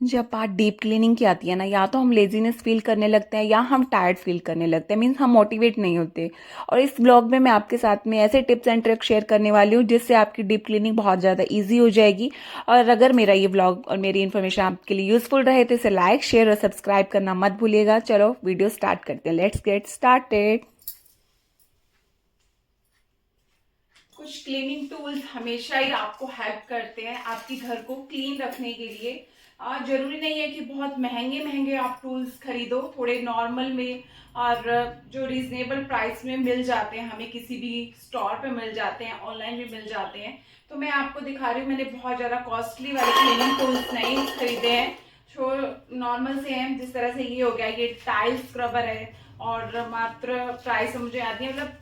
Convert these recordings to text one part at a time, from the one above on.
जब बात deep cleaning की आती है ना, या तो हम लेजीनेस फील करने लगते हैं या हम टायर्ड फील करने लगते हैं, मीन्स हम मोटिवेट नहीं होते। और इस ब्लॉग में मैं आपके साथ में ऐसे टिप्स एंड ट्रिक्स शेयर करने वाली हूँ जिससे आपकी डीप क्लीनिंग बहुत ज़्यादा इजी हो जाएगी। और अगर मेरा ये ब्लॉग और मेरी इन्फॉर्मेशन आपके लिए यूजफुल रहे तो इसे लाइक शेयर और सब्सक्राइब करना मत भूलिएगा। चलो वीडियो स्टार्ट करते हैं, लेट्स गेट स्टार्टेड। कुछ क्लीनिंग टूल्स हमेशा ही आपको हेल्प करते हैं आपके घर को क्लीन रखने के लिए। जरूरी नहीं है कि बहुत महंगे महंगे आप टूल्स खरीदो, थोड़े नॉर्मल में और जो रीजनेबल प्राइस में मिल जाते हैं, हमें किसी भी स्टोर पे मिल जाते हैं, ऑनलाइन भी मिल जाते हैं। तो मैं आपको दिखा रही हूँ, मैंने बहुत ज़्यादा कॉस्टली वाले क्लीनिंग टूल्स नहीं खरीदे हैं, जो नॉर्मल से हैं। जिस तरह से ये हो गया, ये टाइल स्क्रबर है और मात्र प्राइस मुझे याद नहीं, मतलब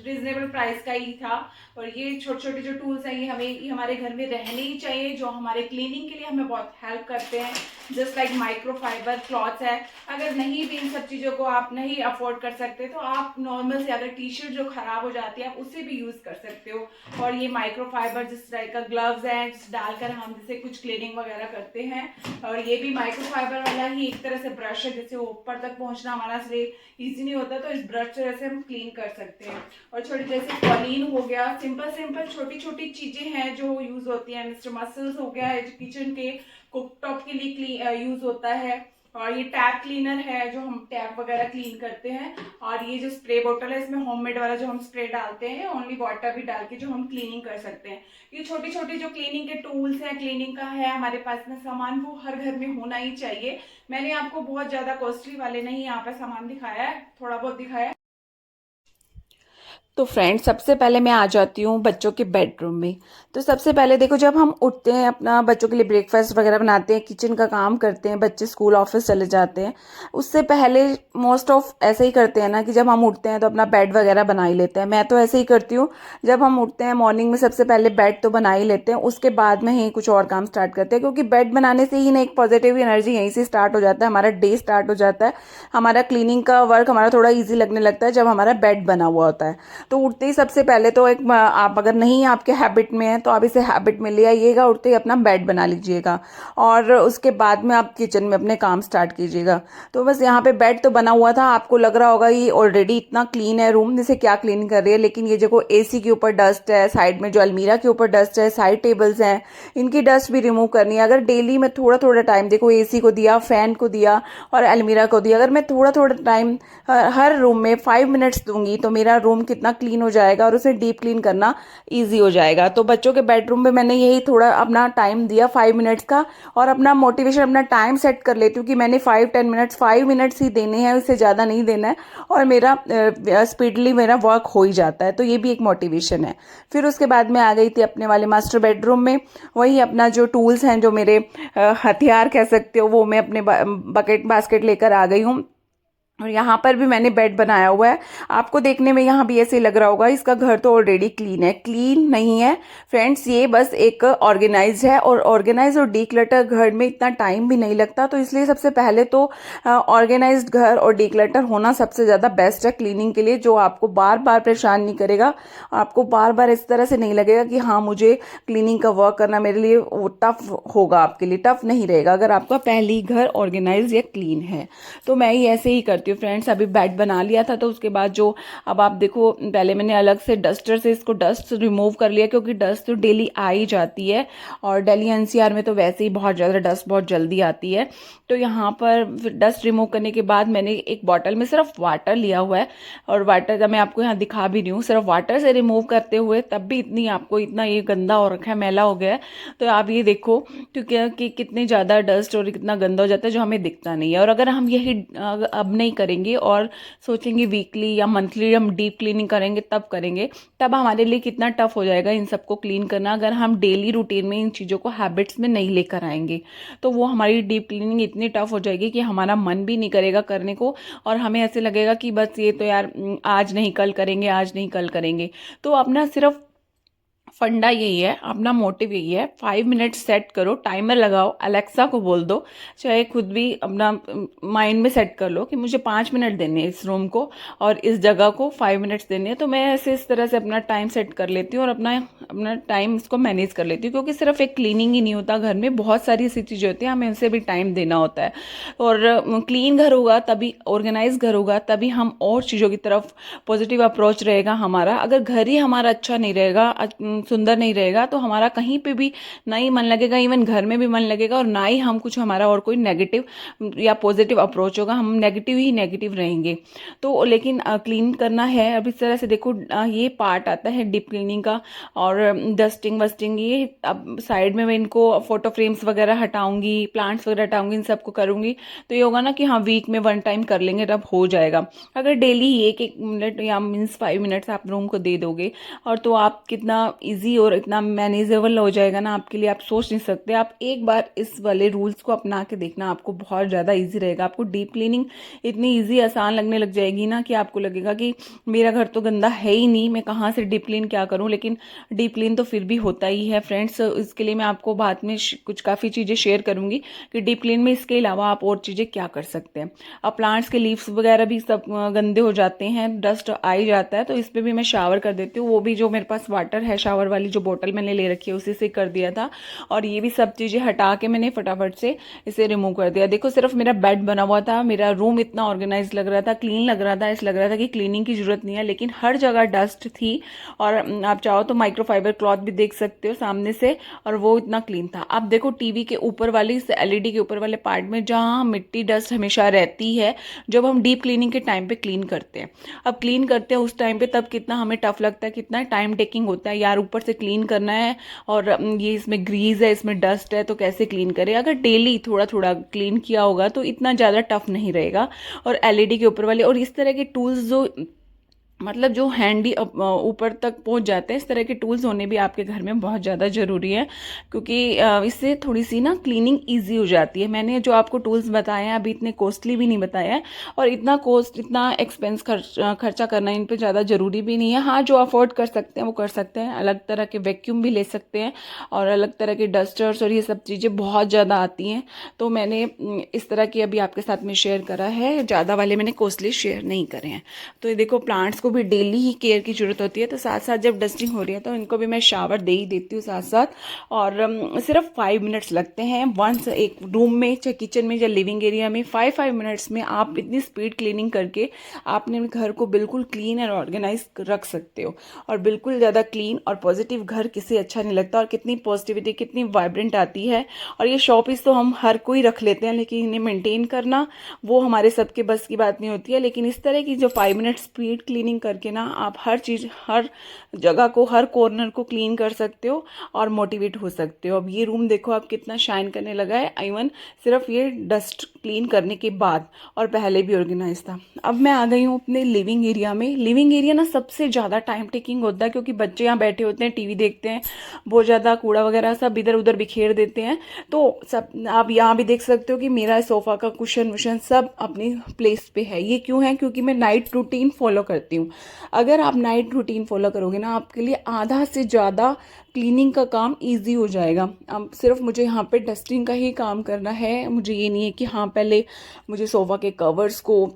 रिजनेबल प्राइस का ही था। और ये छोटे छोटे जो टूल्स हैं, ये हमारे घर में रहने ही चाहिए, जो हमारे क्लीनिंग के लिए हमें बहुत हेल्प करते हैं। जस्ट लाइक माइक्रोफाइबर क्लॉथ्स है। अगर नहीं भी इन सब चीज़ों को आप नहीं अफोर्ड कर सकते तो आप नॉर्मल से अगर टी शर्ट जो खराब हो जाती है आप उसे भी यूज़ कर सकते हो। और ये माइक्रोफाइबर जिस तरह का ग्लव्स हैं, जिस डालकर हम जैसे कुछ क्लीनिंग वगैरह करते हैं। और ये भी माइक्रोफाइबर वाला ही एक तरह से ब्रश है, जैसे ऊपर तक पहुंचना हमारा से इजी नहीं होता, तो इस ब्रश से जैसे हम क्लीन कर सकते हैं। और छोटी जैसे कॉलीन हो गया, सिंपल सिंपल छोटी छोटी चीजें हैं जो यूज होती हैं। मिस्टर मसल्स हो गया है, जो किचन के कुकटॉप के लिए यूज होता है। और ये टैप क्लीनर है, जो हम टैप वगैरह क्लीन करते हैं। और ये जो स्प्रे बोतल है, इसमें होममेड वाला जो हम स्प्रे डालते हैं, ओनली वाटर भी डाल के जो हम क्लीनिंग कर सकते हैं। ये छोटी छोटी जो क्लीनिंग के टूल्स हैं, क्लीनिंग का है हमारे पास में सामान, वो हर घर में होना ही चाहिए। मैंने आपको बहुत ज्यादा कॉस्टली वाले नहीं यहाँ पे सामान दिखाया है, थोड़ा बहुत दिखाया है। तो फ्रेंड्स, सबसे पहले मैं आ जाती हूँ बच्चों के बेडरूम में। तो सबसे पहले देखो, जब हम उठते हैं, अपना बच्चों के लिए ब्रेकफास्ट वगैरह बनाते हैं, किचन का काम करते हैं, बच्चे स्कूल ऑफिस चले जाते हैं, उससे पहले मोस्ट ऑफ ऐसे ही करते हैं ना कि जब हम उठते हैं तो अपना बेड वगैरह बना ही लेते हैं। मैं तो ऐसे ही करती हूँ, जब हम उठते हैं मॉर्निंग में सबसे पहले बेड तो बना ही लेते हैं, उसके बाद में ही कुछ और काम स्टार्ट करते हैं। क्योंकि बेड बनाने से ही ना एक पॉजिटिव एनर्जी यहीं से स्टार्ट हो जाता है, हमारा डे स्टार्ट हो जाता है। हमारा क्लीनिंग का वर्क हमारा थोड़ा ईजी लगने लगता है जब हमारा बेड बना हुआ होता है। तो उठते ही सबसे पहले तो एक आप अगर नहीं आपके हैबिट में है तो आप इसे हैबिट में ले आइएगा, उठते ही अपना बेड बना लीजिएगा। और उसके बाद में आप किचन में अपने काम स्टार्ट कीजिएगा। तो बस यहाँ पे बेड तो बना हुआ था, आपको लग रहा होगा ये ऑलरेडी इतना क्लीन है रूम, जैसे क्या क्लीन कर रही है। लेकिन ये देखो, एसी के ऊपर डस्ट है, साइड में जो अलमीरा के ऊपर डस्ट है, साइड टेबल्स हैं, इनकी डस्ट भी रिमूव करनी है। अगर डेली में थोड़ा थोड़ा टाइम, देखो एसी को दिया, फैन को दिया और अलमीरा को दिया, अगर मैं थोड़ा थोड़ा टाइम हर रूम में 5 मिनट्स दूंगी तो मेरा रूम कितना क्लीन हो जाएगा और उसे डीप क्लीन करना ईजी हो जाएगा। तो बच्चों के बेडरूम में मैंने यही थोड़ा अपना टाइम दिया 5 मिनट्स का, और अपना मोटिवेशन, अपना टाइम सेट कर लेती हूँ कि मैंने 5-10 मिनट्स, 5 मिनट्स ही देने हैं, उससे ज़्यादा नहीं देना है। और मेरा स्पीडली मेरा वर्क हो ही जाता है। तो ये भी एक मोटिवेशन है। फिर उसके बाद मैं आ गई थी अपने वाले मास्टर बेडरूम में। वही अपना जो टूल्स हैं, जो मेरे हथियार कह सकते हो, वो मैं अपने बकेट बास्केट लेकर आ गई हूँ। और यहाँ पर भी मैंने बेड बनाया हुआ है। आपको देखने में यहाँ भी ऐसे लग रहा होगा इसका घर तो ऑलरेडी क्लीन है। क्लीन नहीं है फ्रेंड्स, ये बस एक ऑर्गेनाइज है। और ऑर्गेनाइज और डीक्लटर घर में इतना टाइम भी नहीं लगता, तो इसलिए सबसे पहले तो ऑर्गेनाइज्ड घर और डीक्लटर होना सबसे ज़्यादा बेस्ट है क्लीनिंग के लिए, जो आपको बार बार परेशान नहीं करेगा। आपको बार बार इस तरह से नहीं लगेगा कि हाँ, मुझे क्लीनिंग का वर्क करना मेरे लिए वो टफ होगा। आपके लिए टफ नहीं रहेगा अगर आपका पहली घर ऑर्गेनाइज या क्लीन है। तो मैं ही ऐसे ही करती हूँ फ्रेंड्स। अभी बेड बना लिया था, तो उसके बाद जो, अब आप देखो, पहले मैंने अलग से डस्टर से इसको डस्ट रिमूव कर लिया, क्योंकि डस्ट तो डेली आ ही जाती है। और दिल्ली एनसीआर में तो वैसे ही बहुत ज़्यादा डस्ट बहुत जल्दी आती है। तो यहाँ पर डस्ट रिमूव करने के बाद मैंने एक बॉटल में सिर्फ वाटर लिया हुआ है। और वाटर का मैं आपको यहाँ दिखा भी रही हूँ, सिर्फ वाटर से रिमूव करते हुए तब भी इतनी आपको इतना ये गंदा हो रखा है, मैला हो गया है। तो आप ये देखो कि कितनी ज़्यादा डस्ट और कितना गंदा हो जाता है, जो हमें दिखता नहीं है। और अगर हम यही अब नहीं करेंगे और सोचेंगे वीकली या मंथली हम डीप क्लीनिंग करेंगे, तब करेंगे, तब हमारे लिए कितना टफ हो जाएगा इन सबको क्लीन करना, अगर हम डेली रूटीन में इन चीज़ों को हैबिट्स में नहीं लेकर आएंगे। तो वो हमारी डीप क्लीनिंग इतनी टफ हो जाएगी कि हमारा मन भी नहीं करेगा करने को। और हमें ऐसे लगेगा कि बस ये तो यार आज नहीं कल करेंगे, आज नहीं कल करेंगे। तो अपना सिर्फ फंडा यही है, अपना मोटिव यही है, 5 मिनट सेट करो, टाइमर लगाओ, अलेक्सा को बोल दो, चाहे खुद भी अपना माइंड में सेट कर लो कि मुझे 5 मिनट देने हैं इस रूम को और इस जगह को 5 मिनट्स देने हैं। तो मैं ऐसे इस तरह से अपना टाइम सेट कर लेती हूँ और अपना अपना टाइम इसको मैनेज कर लेती हूँ, क्योंकि सिर्फ एक क्लीनिंग ही नहीं होता, घर में बहुत सारी ऐसी चीज़ें होती हैं, हमें उनसे भी टाइम देना होता है। और क्लीन घर होगा तभी, ऑर्गेनाइज घर होगा तभी हम और चीज़ों की तरफ पॉजिटिव अप्रोच रहेगा हमारा। अगर घर ही हमारा अच्छा नहीं रहेगा, सुंदर नहीं रहेगा, तो हमारा कहीं पे भी ना ही मन लगेगा, इवन घर में भी मन लगेगा, और ना ही हम कुछ हमारा और कोई नेगेटिव या पॉजिटिव अप्रोच होगा, हम नेगेटिव ही नेगेटिव रहेंगे। तो लेकिन क्लीन करना है। अब इस तरह से देखो, ये पार्ट आता है डीप क्लीनिंग का, और डस्टिंग वस्टिंग, ये अब साइड में मैं इनको फोटो फ्रेम्स वगैरह हटाऊंगी, प्लांट्स वगैरह हटाऊंगी, इन सबको करूंगी। तो ये होगा ना कि हाँ वीक में 1 टाइम कर लेंगे, तब हो जाएगा। अगर डेली 1-1 मिनट या मीन्स 5 मिनट्स आप रूम को दे दोगे, और तो आप कितना इजी और इतना मैनेजेबल हो जाएगा ना आपके लिए, आप सोच नहीं सकते। आप एक बार इस वाले रूल्स को अपना के देखना, आपको बहुत ज़्यादा इजी रहेगा। आपको डीप क्लीनिंग इतनी इजी आसान लगने लग जाएगी ना कि आपको लगेगा कि मेरा घर तो गंदा है ही नहीं, मैं कहाँ से डीप क्लीन क्या करूँ। लेकिन डीप क्लीन तो फिर भी होता ही है फ्रेंड्स। इसके लिए मैं आपको बाद में कुछ काफ़ी चीज़ें शेयर करूँगी कि डीप क्लीन में इसके अलावा आप और चीज़ें क्या कर सकते हैं। अब प्लांट्स के लीव्स वगैरह भी सब गंदे हो जाते हैं, डस्ट आ ही जाता है, तो इस पर भी मैं शावर कर देती हूँ। वो भी जो मेरे पास वाटर है, शावर वाली जो बोतल मैंने ले रखी है, उसी से कर दिया था। और ये भी सब चीज़ें हटा के मैंने फटाफट से इसे रिमूव कर दिया। देखो, सिर्फ मेरा बेड बना हुआ था, मेरा रूम इतना ऑर्गेनाइज लग रहा था, क्लीन लग रहा था, ऐसा लग रहा था कि क्लीनिंग की जरूरत नहीं है, लेकिन हर जगह डस्ट थी। और आप चाहो तो माइक्रोफाइबर क्लॉथ भी देख सकते हो सामने से, और वो इतना क्लीन था। अब देखो, टीवी के ऊपर वाली, इस एलईडी के ऊपर वाले पार्ट में जहाँ मिट्टी डस्ट हमेशा रहती है, जब हम डीप क्लीनिंग के टाइम पे क्लीन करते हैं, अब क्लीन करते हैं उस टाइम पे, तब कितना हमें टफ लगता है, कितना टाइम टेकिंग होता है यार, ऊपर से क्लीन करना है, और ये इसमें ग्रीज है, इसमें डस्ट है, तो कैसे क्लीन करें। अगर डेली थोड़ा थोड़ा क्लीन किया होगा तो इतना ज़्यादा टफ नहीं रहेगा। और एलईडी के ऊपर वाले और इस तरह के टूल्स जो मतलब जो हैंडी ऊपर तक पहुंच जाते हैं, इस तरह के टूल्स होने भी आपके घर में बहुत ज़्यादा ज़रूरी है, क्योंकि इससे थोड़ी सी ना क्लीनिंग इजी हो जाती है। मैंने जो आपको टूल्स बताए हैं अभी इतने कॉस्टली भी नहीं बताया है, और इतना एक्सपेंस खर्चा करना इन पे ज़्यादा ज़रूरी भी नहीं है। हाँ, जो अफोर्ड कर सकते हैं वो कर सकते हैं। अलग तरह के वैक्यूम भी ले सकते हैं, और अलग तरह के डस्टर्स और ये सब चीज़ें बहुत ज़्यादा आती हैं। तो मैंने इस तरह की अभी आपके साथ में शेयर करा है, ज़्यादा वाले मैंने कॉस्टली शेयर नहीं करे हैं। तो ये देखो, प्लांट्स भी डेली ही केयर की जरूरत होती है, तो साथ साथ जब डस्टिंग हो रही है तो इनको भी मैं शावर दे ही देती हूँ साथ साथ। और सिर्फ 5 मिनट्स लगते हैं वंस, एक रूम में चाहे किचन में या लिविंग एरिया में, 5 मिनट्स में आप इतनी स्पीड क्लीनिंग करके आपने घर को बिल्कुल क्लीन और ऑर्गेनाइज रख सकते हो। और बिल्कुल ज़्यादा क्लीन और पॉजिटिव घर किसे अच्छा नहीं लगता, और कितनी पॉजिटिविटी, कितनी वाइब्रेंट आती है। और ये शॉपीस तो हम हर कोई रख लेते हैं, लेकिन इन्हें मेंटेन करना वो हमारे सबके बस की बात नहीं होती है। लेकिन इस तरह की जो 5 मिनट स्पीड क्लीनिंग करके ना आप हर चीज़, हर जगह को, हर कॉर्नर को क्लीन कर सकते हो और मोटिवेट हो सकते हो। अब ये रूम देखो आप कितना शाइन करने लगा है, इवन सिर्फ ये डस्ट क्लीन करने के बाद, और पहले भी ऑर्गेनाइज था। अब मैं आ गई हूँ अपने लिविंग एरिया में। लिविंग एरिया ना सबसे ज़्यादा टाइम टेकिंग होता है, क्योंकि बच्चे यहाँ बैठे होते हैं, टीवी देखते हैं, बहुत ज़्यादा कूड़ा वगैरह सब इधर उधर बिखेर देते हैं। तो सब आप यहाँ भी देख सकते हो कि मेरा सोफ़ा का कुशन वुशन सब अपनी प्लेस पे है। ये क्यों है? क्योंकि मैं नाइट रूटीन फॉलो करती हूँ। अगर आप नाइट रूटीन फॉलो करोगे ना, आपके लिए आधा से ज़्यादा क्लीनिंग का काम इजी हो जाएगा। अब सिर्फ मुझे यहाँ पे डस्टिंग का ही काम करना है। मुझे ये नहीं है कि हाँ पहले मुझे सोफ़ा के कवर्स को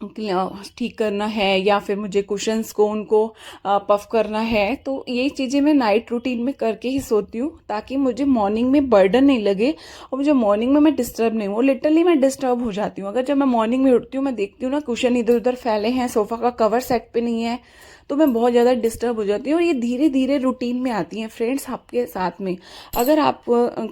ठीक करना है, या फिर मुझे कुशन्स को उनको पफ करना है। तो ये चीज़ें मैं नाइट रूटीन में करके ही सोती हूँ, ताकि मुझे मॉर्निंग में बर्डन नहीं लगे, और मुझे मॉर्निंग में मैं डिस्टर्ब नहीं हूँ। लिटरली मैं डिस्टर्ब हो जाती हूँ अगर जब मैं मॉर्निंग में उठती हूँ, मैं देखती हूँ ना कुशन इधर उधर फैले हैं, सोफ़ा का कवर सेट पे नहीं है, तो मैं बहुत ज़्यादा डिस्टर्ब हो जाती हूँ। और ये धीरे धीरे रूटीन में आती हैं फ्रेंड्स आपके साथ में। अगर आप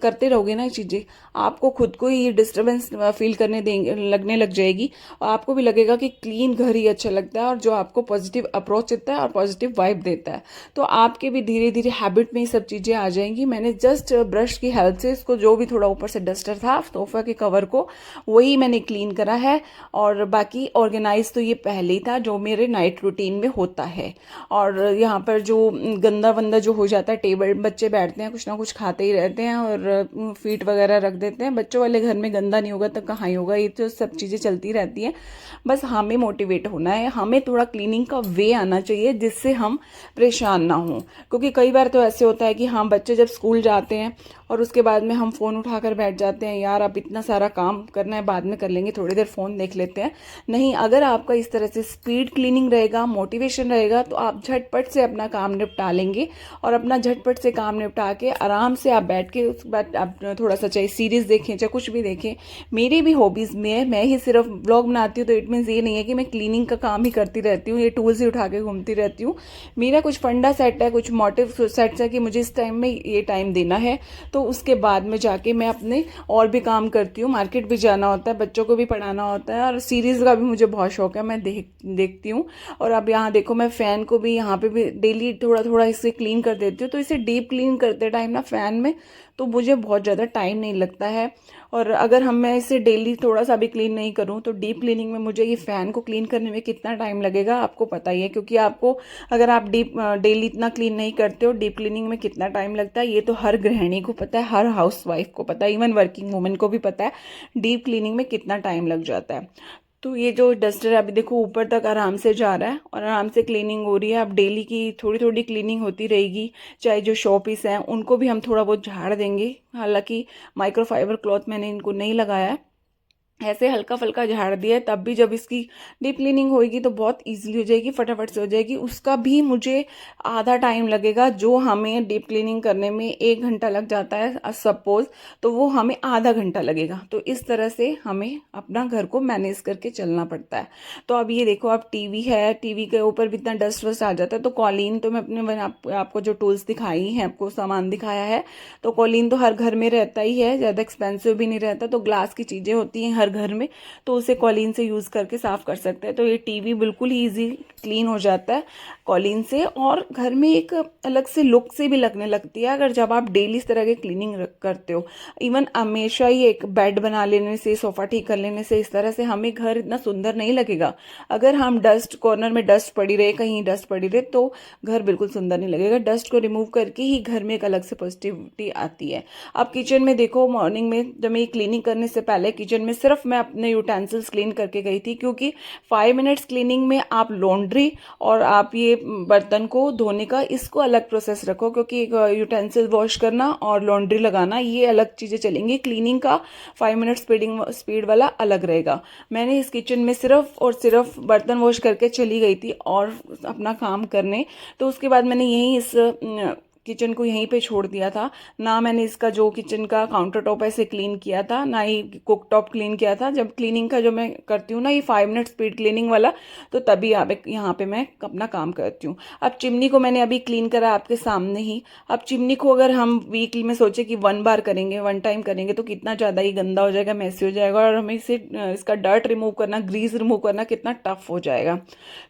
करते रहोगे ना ये चीज़ें, आपको खुद को ही ये डिस्टर्बेंस फील करने देंगे, लगने लग जाएगी, और आपको भी लगेगा कि क्लीन घर ही अच्छा लगता है, और जो आपको पॉजिटिव अप्रोच देता है और पॉजिटिव वाइब देता है। तो आपके भी धीरे धीरे हैबिट में ये सब चीज़ें आ जाएंगी। मैंने जस्ट ब्रश की हेल्प से इसको, जो भी थोड़ा ऊपर से डस्टर था सोफा के कवर को, वही मैंने क्लीन करा है। और बाकी ऑर्गेनाइज तो ये पहले ही था जो मेरे नाइट रूटीन में होता है। है। और यहाँ पर जो गंदा वंदा जो हो जाता है, टेबल बच्चे बैठते हैं कुछ ना कुछ खाते ही रहते हैं और फीट वगैरह रख देते हैं। बच्चों वाले घर में गंदा नहीं होगा तो कहाँ ही होगा, ये तो सब चीज़ें चलती रहती हैं। बस हमें मोटिवेट होना है, हमें थोड़ा क्लीनिंग का वे आना चाहिए जिससे हम परेशान ना हों। क्योंकि कई बार तो ऐसे होता है कि हाँ, बच्चे जब स्कूल जाते हैं और उसके बाद में हम फ़ोन उठाकर बैठ जाते हैं, यार अब इतना सारा काम करना है, बाद में कर लेंगे, थोड़ी देर फ़ोन देख लेते हैं। नहीं, अगर आपका इस तरह से स्पीड क्लीनिंग रहेगा, मोटिवेशन रहेगा, तो आप झटपट से अपना काम निपटा लेंगे। और अपना झटपट से काम निपटा के आराम से आप बैठ के उसके बाद आप थोड़ा सा चाहे सीरीज़ देखें चाहे कुछ भी देखें। मेरी भी हॉबीज़ में है, मैं ही सिर्फ ब्लॉग बनाती हूँ तो इट मीन्स ये नहीं है कि मैं क्लीनिंग का काम ही करती रहती हूँ, ये टूल्स ही उठा के घूमती रहती हूँ। मेरा कुछ फंडा सेट है, कुछ मोटिव सेट्स है कि मुझे इस टाइम में ये टाइम देना है, तो उसके बाद में जाके मैं अपने और भी काम करती हूँ। मार्केट भी जाना होता है, बच्चों को भी पढ़ाना होता है, और सीरीज़ का भी मुझे बहुत शौक है, मैं देखती हूँ। और अब यहाँ देखो, मैं फ़ैन को भी यहाँ पे भी डेली थोड़ा थोड़ा इसे क्लीन कर देती हूँ। तो इसे डीप क्लीन करते टाइम ना फ़ैन में तो मुझे बहुत ज़्यादा टाइम नहीं लगता है। और अगर मैं इसे डेली थोड़ा सा भी क्लीन नहीं करूँ तो डीप क्लीनिंग में मुझे ये फ़ैन को क्लीन करने में कितना टाइम लगेगा आपको पता ही है। क्योंकि आपको अगर आप डेली इतना क्लीन नहीं करते हो, डीप क्लीनिंग में कितना टाइम लगता है ये तो हर गृहिणी को पता है, हर हाउस वाइफ को पता है, इवन वर्किंग वुमेन को भी पता है डीप क्लीनिंग में कितना टाइम लग जाता है। तो ये जो डस्टर है अभी देखो ऊपर तक आराम से जा रहा है और आराम से क्लीनिंग हो रही है। अब डेली की थोड़ी थोड़ी क्लीनिंग होती रहेगी। चाहे जो शो पीस हैं उनको भी हम थोड़ा बहुत झाड़ देंगे। हालांकि माइक्रोफाइबर क्लॉथ मैंने इनको नहीं लगाया है, ऐसे हल्का फुल्का झाड़ दिया है। तब भी जब इसकी डीप क्लीनिंग होएगी तो बहुत इजीली हो जाएगी, फटाफट से हो जाएगी। उसका भी मुझे आधा टाइम लगेगा, जो हमें डीप क्लीनिंग करने में 1 घंटा लग जाता है सपोज, तो वो हमें आधा घंटा लगेगा। तो इस तरह से हमें अपना घर को मैनेज करके चलना पड़ता है। तो अब ये देखो, अब टीवी है, टीवी के ऊपर भी इतना डस्ट वस्ट आ जाता है। तो कॉलीन तो मैं आपको जो टूल्स दिखाई हैं, आपको सामान दिखाया है, तो कॉलीन तो हर घर में रहता ही है, ज़्यादा एक्सपेंसिव भी नहीं रहता। तो ग्लास की चीज़ें होती हैं हर घर में, तो उसे कॉलीन से यूज़ करके साफ़ कर सकते हैं। तो ये टीवी बिल्कुल ही ईजी क्लीन हो जाता है कॉलीन से, और घर में एक अलग से लुक से भी लगने लगती है अगर जब आप डेली इस तरह की क्लीनिंग करते हो। इवन हमेशा ही एक बेड बना लेने से, सोफ़ा ठीक कर लेने से, इस तरह से हमें घर इतना सुंदर नहीं लगेगा। अगर हम डस्ट कॉर्नर में डस्ट पड़ी रहे, कहीं डस्ट पड़ी रहे, तो घर बिल्कुल सुंदर नहीं लगेगा। डस्ट को रिमूव करके ही घर में एक अलग से पॉजिटिविटी आती है। आप किचन में देखो, मॉर्निंग में जब मैं क्लीनिंग करने से पहले किचन में सिर्फ मैं अपने यूटेंसिल्स क्लीन करके गई थी, क्योंकि 5 मिनट्स क्लीनिंग में आप लॉन्ड्री और आप ये बर्तन को धोने का इसको अलग प्रोसेस रखो। क्योंकि यूटेंसिल वॉश करना और लॉन्ड्री लगाना ये अलग चीज़ें चलेंगी, क्लीनिंग का 5 मिनट स्पीड वाला अलग रहेगा। मैंने इस किचन में सिर्फ और सिर्फ बर्तन वॉश करके चली गई थी और अपना काम करने। तो उसके बाद मैंने यहीं इस किचन को यहीं पे छोड़ दिया था। ना मैंने इसका जो किचन का काउंटर टॉप है इसे क्लीन किया था, ना ही कुक टॉप क्लीन किया था। जब क्लीनिंग का जो मैं करती हूँ ना, ये 5 मिनट स्पीड क्लीनिंग वाला, तो तभी यहाँ पे मैं अपना काम करती हूँ। अब चिमनी को मैंने अभी क्लीन करा आपके सामने ही। अब चिमनी को अगर हम वीकली में सोचे कि 1 बार करेंगे, 1 टाइम करेंगे, तो कितना ज़्यादा ही गंदा हो जाएगा, मैसी हो जाएगा, और हमें इसे इसका डर्ट रिमूव करना, ग्रीस रिमूव करना कितना टफ हो जाएगा।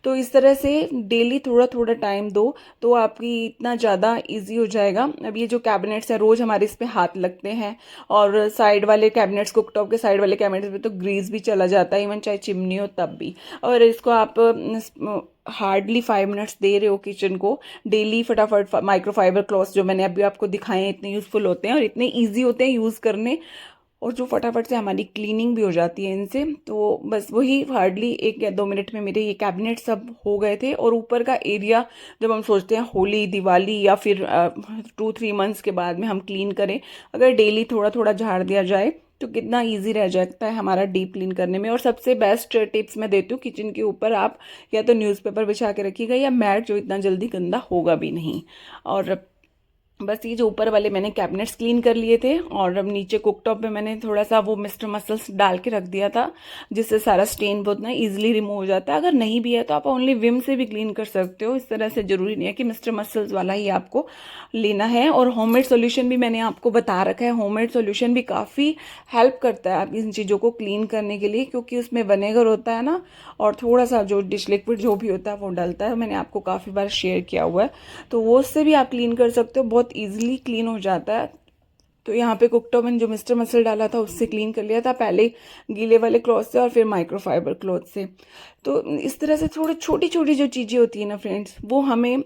तो इस तरह से डेली थोड़ा थोड़ा टाइम दो तो आपकी इतना ज़्यादा ईजी हो जाएगा। अब ये जो कैबिनेट्स हैं रोज़ हमारे इस पे हाथ लगते हैं, और साइड वाले कैबिनेट्स, कुकटॉप के साइड वाले कैबिनेट्स पे तो ग्रीस भी चला जाता है, इवन चाहे चिमनी हो तब भी। और इसको आप हार्डली 5 मिनट्स दे रहे हो किचन को डेली, फटाफट माइक्रोफाइबर क्लॉथ्स जो मैंने अभी आपको दिखाए हैं इतने यूज़फुल होते हैं और इतने ईजी होते हैं यूज़ करने, और जो फटाफट से हमारी क्लीनिंग भी हो जाती है इनसे। तो बस वही हार्डली 1 या 2 मिनट में मेरे ये कैबिनेट सब हो गए थे। और ऊपर का एरिया जब हम सोचते हैं होली, दिवाली या फिर 2-3 मंथ्स के बाद में हम क्लीन करें, अगर डेली थोड़ा थोड़ा झाड़ दिया जाए तो कितना इजी रह जाता है हमारा डीप क्लीन करने में। और सबसे बेस्ट टिप्स मैं देती हूँ, किचन के ऊपर आप या तो न्यूज़पेपर बिछा के रखिएगा या मैट, जो इतना जल्दी गंदा होगा भी नहीं। और बस ये जो ऊपर वाले मैंने कैबिनेट्स क्लीन कर लिए थे, और अब नीचे कुकटॉप पे मैंने थोड़ा सा वो मिस्टर मसल्स डाल के रख दिया था, जिससे सारा स्टेन बहुत ना इजीली रिमूव हो जाता है। अगर नहीं भी है तो आप ओनली विम से भी क्लीन कर सकते हो। इस तरह से ज़रूरी नहीं है कि मिस्टर मसल्स वाला ही आपको लेना है। और होममेड सोल्यूशन भी मैंने आपको बता रखा है। होममेड सोल्यूशन भी काफ़ी हेल्प करता है आप इन चीज़ों को क्लीन करने के लिए, क्योंकि उसमें विनेगर होता है ना, और थोड़ा सा जो डिश लिक्विड जो भी होता है वो डलता है। मैंने आपको काफ़ी बार शेयर किया हुआ है, तो वो उससे भी आप क्लीन कर सकते हो, बहुत ईजिली क्लीन हो जाता है। तो यहाँ पे कुकटॉप जो मिस्टर मसल डाला था उससे क्लीन कर लिया था, पहले गीले वाले क्लॉथ से और फिर माइक्रोफाइबर क्लॉथ से। तो इस तरह से थोड़ी छोटी छोटी जो चीज़ें होती हैं ना फ्रेंड्स, वो हमें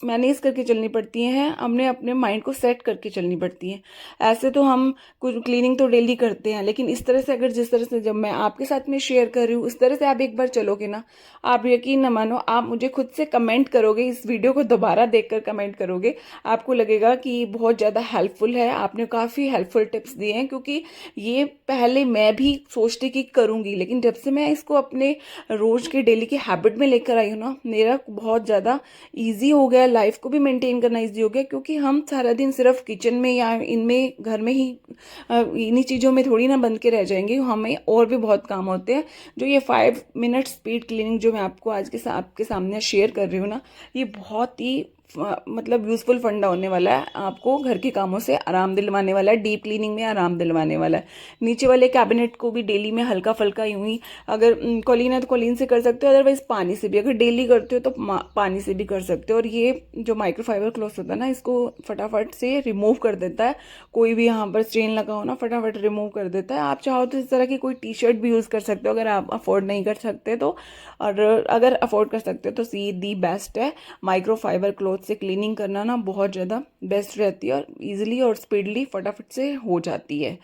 मैनेज करके चलनी पड़ती हैं, हमने अपने माइंड को सेट करके चलनी पड़ती है। ऐसे तो हम कुछ क्लीनिंग तो डेली करते हैं, लेकिन इस तरह से अगर जिस तरह से जब मैं आपके साथ में शेयर कर रही हूँ इस तरह से आप एक बार चलोगे ना, आप यकीन न मानो, आप मुझे खुद से कमेंट करोगे, इस वीडियो को दोबारा देखकर कमेंट करोगे, आपको लगेगा कि बहुत ज़्यादा हेल्पफुल है, आपने काफ़ी हेल्पफुल टिप्स दिए हैं। क्योंकि ये पहले मैं भी सोचती कि करूँगी, लेकिन जब से मैं इसको अपने रोज़ के डेली की हैबिट में लेकर आई हूँ ना, मेरा बहुत ज़्यादा ईजी हो गया, लाइफ को भी मेंटेन करना ईजी हो गया। क्योंकि हम सारा दिन सिर्फ किचन में या इनमें घर में ही इन्हीं चीज़ों में थोड़ी ना बंद के रह जाएंगे, हमें और भी बहुत काम होते हैं। जो ये 5 मिनट स्पीड क्लीनिंग जो मैं आपको आज के आपके सामने शेयर कर रही हूँ ना, ये बहुत ही मतलब यूज़फुल फंडा होने वाला है, आपको घर के कामों से आराम दिलवाने वाला है, डीप क्लीनिंग में आराम दिलवाने वाला है। नीचे वाले कैबिनेट को भी डेली में हल्का फुल्का यूं ही, अगर कॉलीन है तो कॉलीन से कर सकते हो, अदरवाइज पानी से भी, अगर डेली करते हो तो पानी से भी कर सकते हो। और ये जो माइक्रोफाइबर क्लॉथ होता है ना, इसको फटाफट से रिमूव कर देता है, कोई भी यहाँ पर स्ट्रेन लगा हो ना फटाफट रिमूव कर देता है। आप चाहो तो इस तरह की कोई टी शर्ट भी यूज़ कर सकते हो, अगर आप अफोर्ड नहीं कर सकते तो। और अगर अफोर्ड कर सकते हो तो सी दी बेस्ट है, माइक्रोफाइबर क्लॉथ से क्लीनिंग करना ना बहुत ज़्यादा बेस्ट रहती है, और ईजिली और स्पीडली फटाफट से हो जाती है।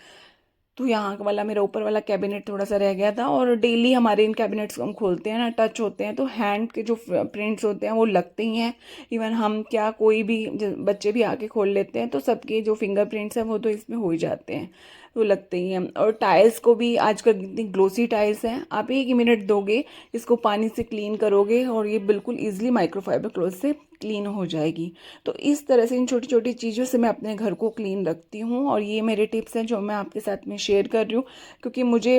तो यहाँ वाला मेरा ऊपर वाला कैबिनेट थोड़ा सा रह गया था, और डेली हमारे इन कैबिनेट्स को हम खोलते हैं ना, टच होते हैं तो हैंड के जो प्रिंट्स होते हैं वो लगते ही हैं। इवन हम क्या, कोई भी बच्चे भी आके खोल लेते हैं तो सबके जो फिंगर प्रिंट्स हैं वो तो इसमें हो ही जाते हैं, वो लगते ही हैं। और टाइल्स को भी आजकल इतनी ग्लोसी टाइल्स हैं, आप 1 मिनट दोगे, इसको पानी से क्लीन करोगे और ये बिल्कुल ईजिली माइक्रोफाइबर क्लॉथ से क्लीन हो जाएगी। तो इस तरह से इन छोटी छोटी चीज़ों से मैं अपने घर को क्लीन रखती हूँ, और ये मेरे टिप्स हैं जो मैं आपके साथ में शेयर कर रही हूँ। क्योंकि मुझे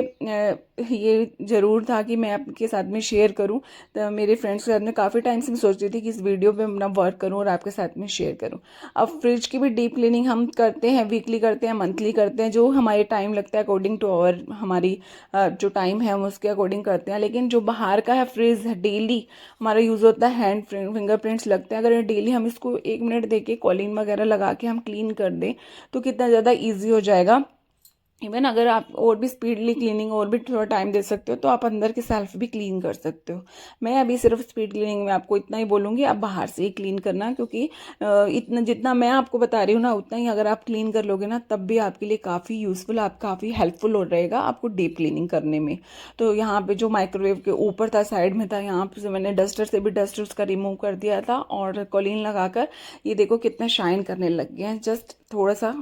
ये ज़रूर था कि मैं आपके साथ में शेयर करूँ। तो मेरे फ्रेंड्स के साथ में काफ़ी टाइम से मैं सोच रही थी कि इस वीडियो पे अपना वर्क करूँ और आपके साथ में शेयर करूँ। अब फ्रिज की भी डीप क्लीनिंग हम करते हैं, वीकली करते हैं, मंथली करते हैं, जो हमारे टाइम लगता है अकॉर्डिंग टू आवर, हमारी जो टाइम है हम उसके अकॉर्डिंग करते हैं। लेकिन जो बाहर का है फ्रिज, डेली हमारा यूज़ होता है, हैंड फिंगरप्रिंट्स लगते हैं, अगर डेली हम इसको 1 मिनट देके कॉलिन वगैरह लगा के हम क्लीन कर दें तो कितना ज़्यादा ईजी हो जाएगा। इवन अगर आप और भी स्पीडली क्लीनिंग और भी थोड़ा टाइम दे सकते हो तो आप अंदर के सेल्फ भी क्लीन कर सकते हो। मैं अभी सिर्फ स्पीड क्लीनिंग में आपको इतना ही बोलूँगी, आप बाहर से ही क्लीन करना, क्योंकि इतना जितना मैं आपको बता रही हूँ ना उतना ही अगर आप क्लीन कर लोगे ना, तब भी आपके लिए काफ़ी यूज़फुल, आप काफ़ी हेल्पफुल हो रहेगा आपको डीप क्लीनिंग करने में। तो यहाँ पे जो माइक्रोवेव के ऊपर था, साइड में था, यहाँ पे मैंने डस्टर से भी डस्ट उसका रिमूव कर दिया था, और कॉलिन लगाकर ये देखो कितना शाइन करने लग गया है, जस्ट थोड़ा सा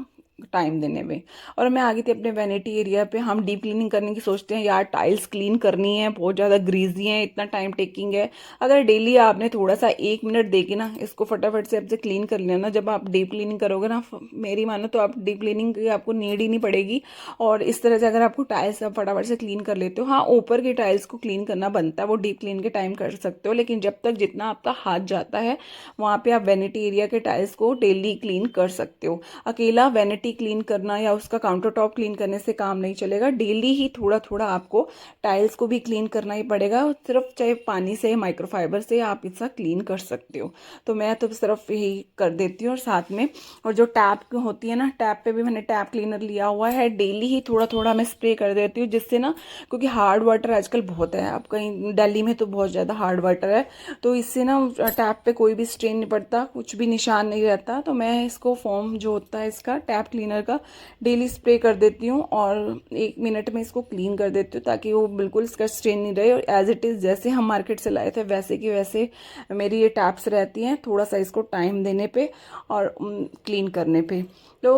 टाइम देने में। और मैं आ गई थी अपने वैनिटी एरिया पे। हम डीप क्लीनिंग करने की सोचते हैं, यार टाइल्स क्लीन करनी है, बहुत ज़्यादा ग्रीजी है, इतना टाइम टेकिंग है। अगर डेली आपने थोड़ा सा 1 मिनट देके ना इसको फटाफट से आपसे क्लीन कर लेना, जब आप डीप क्लीनिंग करोगे ना, मेरी मानो तो आप डीप क्लीनिंग की आपको नीड ही नहीं पड़ेगी। और इस तरह से अगर आपको टाइल्स आप फटाफट से क्लीन कर लेते हो, हाँ ऊपर की टाइल्स को क्लीन करना बनता है, वो डीप क्लीन के टाइम कर सकते हो, लेकिन जब तक जितना आपका हाथ जाता है वहाँ पे आप वैनिटी एरिया के टाइल्स को डेली क्लीन कर सकते हो। अकेला वैनिटी क्लीन करना या उसका काउंटर टॉप क्लीन करने से काम नहीं चलेगा, डेली ही थोड़ा थोड़ा आपको टाइल्स को भी क्लीन करना ही पड़ेगा। सिर्फ चाहे पानी से, माइक्रोफाइबर से आप इसका क्लीन कर सकते हो। तो मैं तो सिर्फ यही कर देती हूँ। और साथ में और जो टैप होती है ना, टैप पे भी मैंने टैप क्लीनर लिया हुआ है, डेली ही थोड़ा थोड़ा मैं स्प्रे कर देती हूँ, जिससे ना, क्योंकि हार्ड वाटर आजकल बहुत है, आप कहीं दिल्ली में तो बहुत ज़्यादा हार्ड वाटर है, तो इससे ना टैप पे कोई भी स्ट्रेन नहीं पड़ता, कुछ भी निशान नहीं रहता। तो मैं इसको फोम जो होता है इसका टैप क्लीनर का डेली स्प्रे कर देती हूँ, और 1 मिनट में इसको क्लीन कर देती हूँ, ताकि वो बिल्कुल इसका स्ट्रेन नहीं रहे। और एज इट इज़ जैसे हम मार्केट से लाए थे वैसे की वैसे मेरी ये टैप्स रहती हैं, थोड़ा सा इसको टाइम देने पे और क्लीन करने पे। तो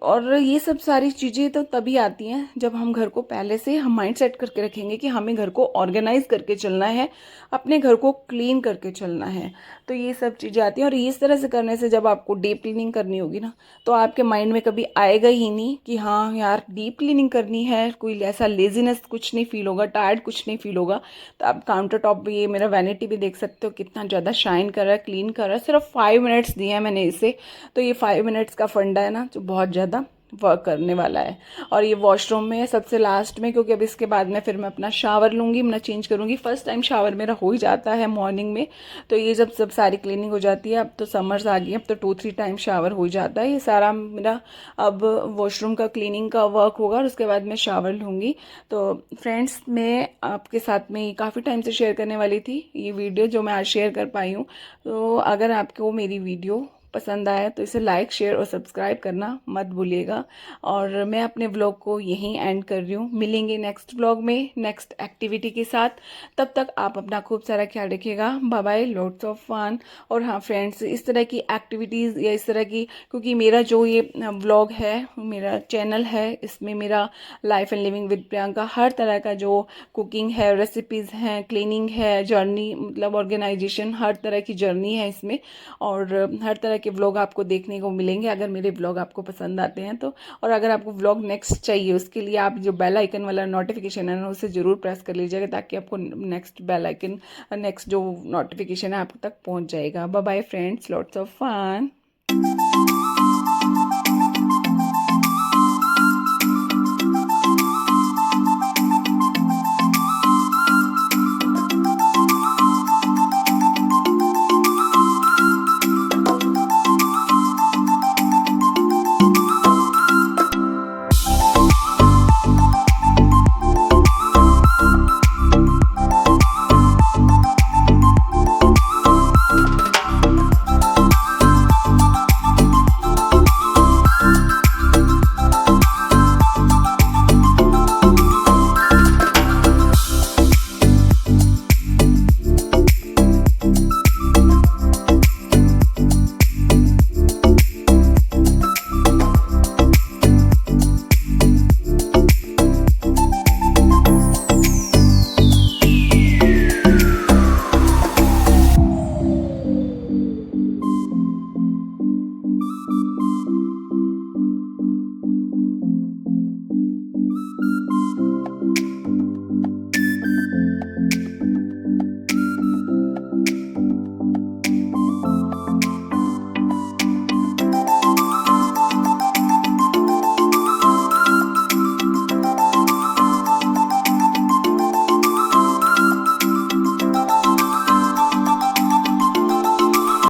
और ये सब सारी चीज़ें तो तभी आती हैं जब हम घर को पहले से हम माइंड सेट करके रखेंगे कि हमें घर को ऑर्गेनाइज करके चलना है, अपने घर को क्लीन करके चलना है। तो ये सब चीज़ें आती हैं, और इस तरह से करने से जब आपको डीप क्लीनिंग करनी होगी ना, तो आपके माइंड में कभी आएगा ही नहीं कि हाँ यार डीप क्लीनिंग करनी है, कोई ऐसा लेजीनेस कुछ नहीं फील होगा, टायर्ड कुछ नहीं फील होगा। तो आप काउंटर टॉप भी, ये मेरा वैनिटी भी देख सकते हो कितना ज़्यादा शाइन कर रहा है, क्लीन कर रहा है। सिर्फ 5 मिनट्स दिए हैं मैंने इसे, तो ये 5 मिनट्स का फंडा है ना, जो बहुत ज़्यादा वर्क करने वाला है। और ये वॉशरूम में है सबसे लास्ट में, क्योंकि अब इसके बाद में फिर मैं अपना शावर लूँगी, मैं चेंज करूँगी। फर्स्ट टाइम शावर मेरा हो ही जाता है मॉर्निंग में, तो ये जब सब सारी क्लीनिंग हो जाती है, अब तो समर्स आ गई, अब तो 2-3 टाइम शावर हो जाता है। ये सारा मेरा अब वॉशरूम का क्लीनिंग का वर्क होगा और उसके बाद मैं शावर लूँगी। तो फ्रेंड्स, मैं आपके साथ में काफ़ी टाइम से शेयर करने वाली थी ये वीडियो, जो मैं आज शेयर कर पाई हूँ। तो अगर आपको मेरी वीडियो पसंद आया तो इसे लाइक, शेयर और सब्सक्राइब करना मत भूलिएगा। और मैं अपने व्लॉग को यहीं एंड कर रही हूँ। मिलेंगे नेक्स्ट व्लॉग में नेक्स्ट एक्टिविटी के साथ। तब तक आप अपना खूब सारा ख्याल रखिएगा। Bye bye, lots of fun. और हाँ फ्रेंड्स, इस तरह की एक्टिविटीज़ या इस तरह की, क्योंकि मेरा जो ये व्लॉग है, मेरा चैनल है, इसमें मेरा life and living with Priyanka, हर तरह का जो कुकिंग है, रेसिपीज़ हैं, क्लीनिंग है, जर्नी मतलब ऑर्गेनाइजेशन, हर तरह की जर्नी है इसमें। और हर तरह के व्लॉग आपको देखने को मिलेंगे अगर मेरे व्लॉग आपको पसंद आते हैं तो। और अगर आपको व्लॉग नेक्स्ट चाहिए, उसके लिए आप जो बेल आइकन वाला नोटिफिकेशन है ना, उसे ज़रूर प्रेस कर लीजिएगा, ताकि आपको नेक्स्ट बेल आइकन, नेक्स्ट जो नोटिफिकेशन है आप तक पहुंच जाएगा। Bye bye friends, lots of fun.